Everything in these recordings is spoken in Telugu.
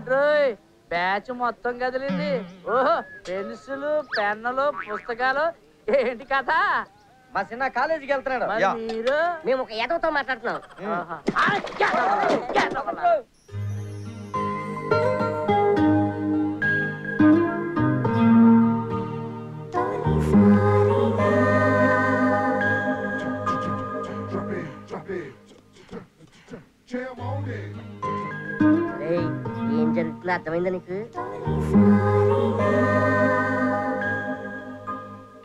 ఏంట్రోయ్ బ్యాచ్ మొత్తం కదిలింది. ఓహో పెన్సిల్ పెన్నులు పుస్తకాలు ఏంటి కథ? మా చిన్న కాలేజీకి వెళ్తున్నాడు. మీరు మేము ఒక ఎదవతో మాట్లాడుతున్నాం. ఏం జరుగుతుందో అర్థమైందా నీకు?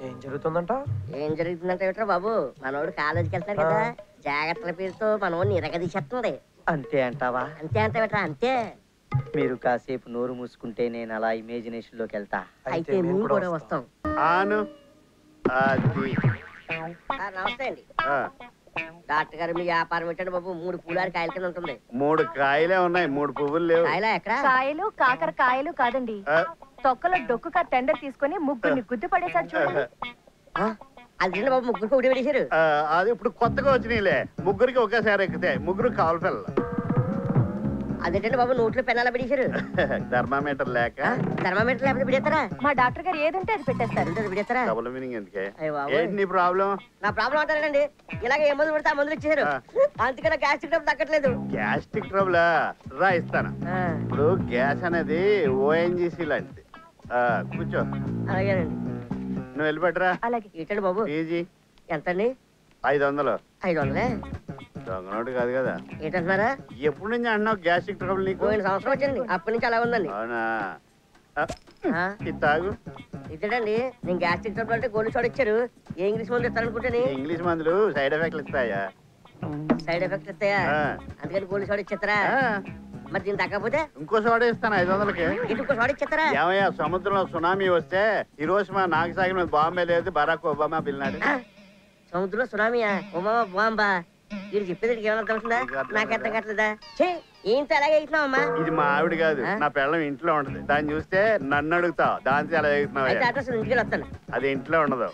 ఏం జరుగుతుందంట? ఏం జరుగుతుందంటే ఏమిట్రా బాబు, మనోడు కాలేజీకి వెళ్తాడు కదా, జాగ్రత్తల పేరుతో మనోడిని ఇరగదీసేస్తుంది. అంతే అంటావా? అంతే అంటే ఏమిట్రా? అంతే. మీరు కాసేపు నోరు మూసుకుంటే నేను అలా ఇమేజినేషన్ లోకి వెళ్తా. అయితే మేము కూడా వస్తాం. నమస్తే అండి. డాక్టర్ గారు మీ వ్యాపారం ఏంటంటే బాబు? 3 పూలారి కాయల కింద ఉంటుంది. 3 కాయలే ఉన్నాయి, 3 పువ్వులు లేవు. కాయలా ఎక్కడ? కాయలు కాకరకాయలు కాదండి, తొక్కలో డొక్కుగా టెండర్ తీసుకొని ముగ్గురిని గుద్దు పడేసారు చూడండి. అది బాబు ముగ్గురికి ఒకటి పడేశారు. అది ఇప్పుడు కొత్తగా వచ్చినాయిలే, ముగ్గురికి ఒకేసారి ఎక్కితే ముగ్గురు కావాలి పిల్లలు. అదేంటండి బాబు నోట్లో పెనాలా పడేశారు? థర్మామీటర్ లేక. థర్మామీటర్ లేకపోతే పెడతారా? మా డాక్టర్ గారు ఏదంటే అది పెట్టేస్తారు. పెడతారా? డబుల్ మీనింగ్ ఎందుకే? ఏంటి నీ ప్రాబ్లం? నా ప్రాబ్లం అంటారండి, ఇలాగే ఏ మందులు పడితే ఆ మందులు ఇచ్చేసారు, అందుకని గ్యాస్ట్రిక్ ట్రబుల్ తగ్గట్లేదు. గ్యాస్ట్రిక్ ట్రబుల్ రా ఇస్తాను. ఇప్పుడు గ్యాస్ అనేది ఓఎన్జీసీ లాంటిది. కూర్చో. అలాగేనండి. నువ్వు వెళ్ళిపెట్టరా. అలాగే. ఏంటండి బాబు పీజీ ఎంతండి? 500. 500? దొంగనోటు కాదు కదా. ఏంటంటున్నారా? ఎప్పుడు నుంచి అంటున్నావు గ్యాస్ట్రిక్ ట్రబుల్ నీకు? 5 సంవత్సరం వచ్చింది, అప్పటి నుంచి అలా ఉందండి. అవునా? ఇది తాగు. ఇదేంటండి నేను గ్యాస్ట్రిక్ ట్రబుల్ అంటే గోల్డ్ షాట్ ఇచ్చారు, ఏ ఇంగ్లీష్ మందులు ఇస్తారనుకుంటే. ఇంగ్లీష్ మందులు సైడ్ ఎఫెక్ట్లు ఇస్తాయా? సైడ్ ఎఫెక్ట్ ఇస్తాయా? అందుకని గోల్డ్ షాట్ ఇచ్చేస్తారా? మరి దీన్ని తగ్గకపోతే ఇంకో సోడా ఇస్తాను 500కి. ఇంకో షాట్ ఇచ్చేస్తారా? ఏమయ్యా, సముద్రంలో సునామీ వస్తే Hiroshima నాగసాకి మీద బాంబే లేదు, బరాక్ ఒబామా పిల్లాడు. సముద్రంలో సునామీయా? ఒబామా బాంబా? వీడు చెప్పేది ఏమైనా అర్థం అవుతుందా? నాకు అర్థం కావట్లేదా? ఏంటి అలాగే అవుతున్నావమ్మా? ఇది మా ఆవిడ కాదు, నా పిల్లం ఇంట్లో ఉంటది. దాన్ని చూస్తే నన్ను అడుగుతావు, దాంతో ఎలా అయితే అడ్రస్ ఇంటికి వస్తాను. అది ఇంట్లో ఉండదు.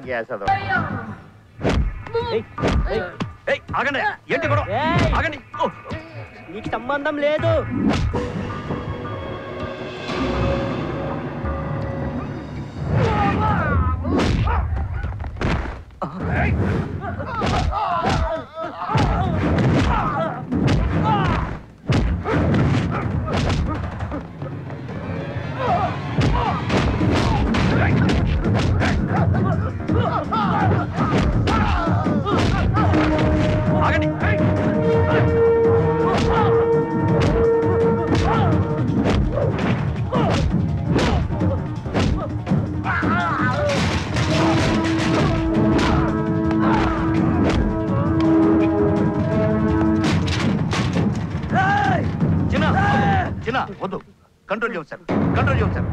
గ్యాస్ అదో. నీకు సంబంధం లేదు. వద్దు, కంట్రోల్ చేయండి సార్, కంట్రోల్ చేయండి సార్.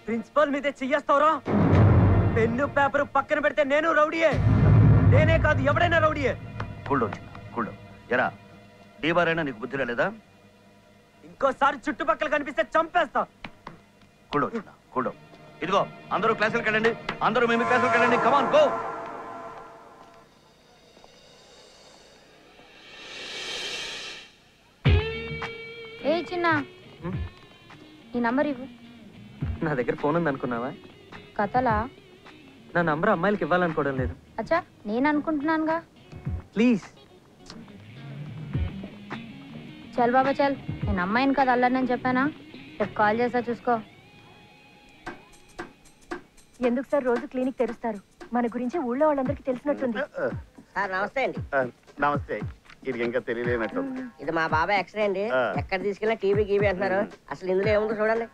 ప్రిన్సిపల్ మీదే చెయ్యేస్తావురా? పెన్ను పేపర్ పక్కన పెడితే నేను రౌడీయే, నేనే కాదు ఎవడైనా రౌడీయే. Cool down. ఎరా డీబార్ అయినా నీకు బుద్ధి రాలేదా? ఇంకోసారి చుట్టుపక్కల కనిపిస్తే చంపేస్తా. Cool down. ఇదిగో అందరూ క్లాసులకు వెళ్ళండి, అందరూ మేము క్లాసులకు వెళ్ళండి. Come on go. ఏ చిన్న నీ నంబర్ ఇవ్వు. నా దగ్గర ఫోన్ ఉంది అనుకున్నావా? కథలా? నా నంబర్ అమ్మాయిలకి ఇవ్వాలనుకోవడం లేదు. అచ్చా నేను అనుకుంటున్నానుగా. ప్లీజ్. చల్ బాబా చల్, నేను అమ్మాయిని కదా అల్లనని చెప్పానా? రేపు కాల్ చేస్తా చూసుకో. ఎందుకు సార్ రోజు క్లినిక్ తెరుస్తారు? మన గురించి ఊళ్ళో వాళ్ళందరికీ తెలిసినట్టుంది. సార్ నమస్తే అండి. నమస్తే. ఇది ఇంకా తెలియలేనట్టు. ఇది మా బాబాయ్ ఎక్స్రే అండి. ఎక్కడ తీసుకెళ్ళినా టీవీ గీవీ అంటున్నారు, అసలు ఇందులో ఏముందో చూడండి.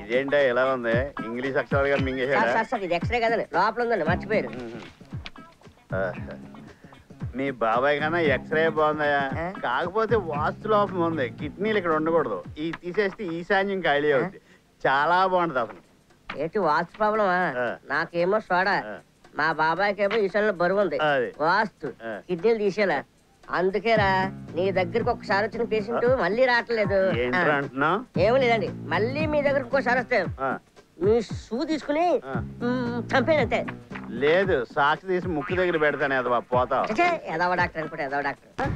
ఇదేంటా ఎలా ఉంది? ఇంగ్లీష్ అక్షరాలుగా మింగేశాడా? సార్ ఇది ఎక్స్రే కదండి, లోపల ఉందండి, మర్చిపోయారు. మీ బాబాయ్ కన్నా ఎక్స్రే బాగుందయా, కాకపోతే వాస్తు లోపం ఉంది. కిడ్నీలు ఇక్కడ ఉండకూడదు, ఈ తీసేస్తే ఈశాన్యం ఖాళీ అవుతుంది. చాలా బాగుంటది అసలు. ఏంటి వాస్తు ప్రాబ్లమా? నాకేమో సోడా, మా బాబాయ్కి ఏమో ఈశాన్యంలో బరువు ఉంది. వాస్తు కిడ్నీలు తీసేలా. అందుకేరా నీ దగ్గరకు ఒకసారి వచ్చిన పేషెంట్ మళ్ళీ రావట్లేదు. ఏమీ లేదండి, మళ్ళీ మీ దగ్గరకు ఒకసారి వస్తే మీ షూ తీసుకుని చంపేనంతే. లేదు సాక్షి తీసి ముక్కు దగ్గర పెడతాను ఎదవా పోతావు. ఛే, ఎదవ డాక్టర్ అనుకుంటే ఎదవ డాక్టర్.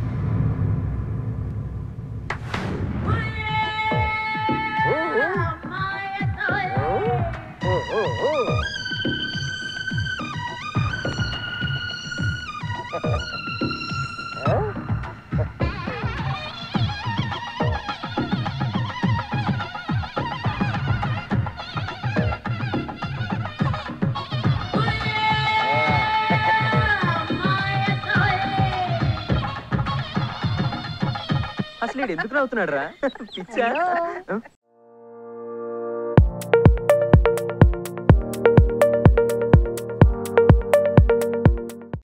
అసలు ఎందుకు నవ్వుతున్నాడు రా? పిచ్చా?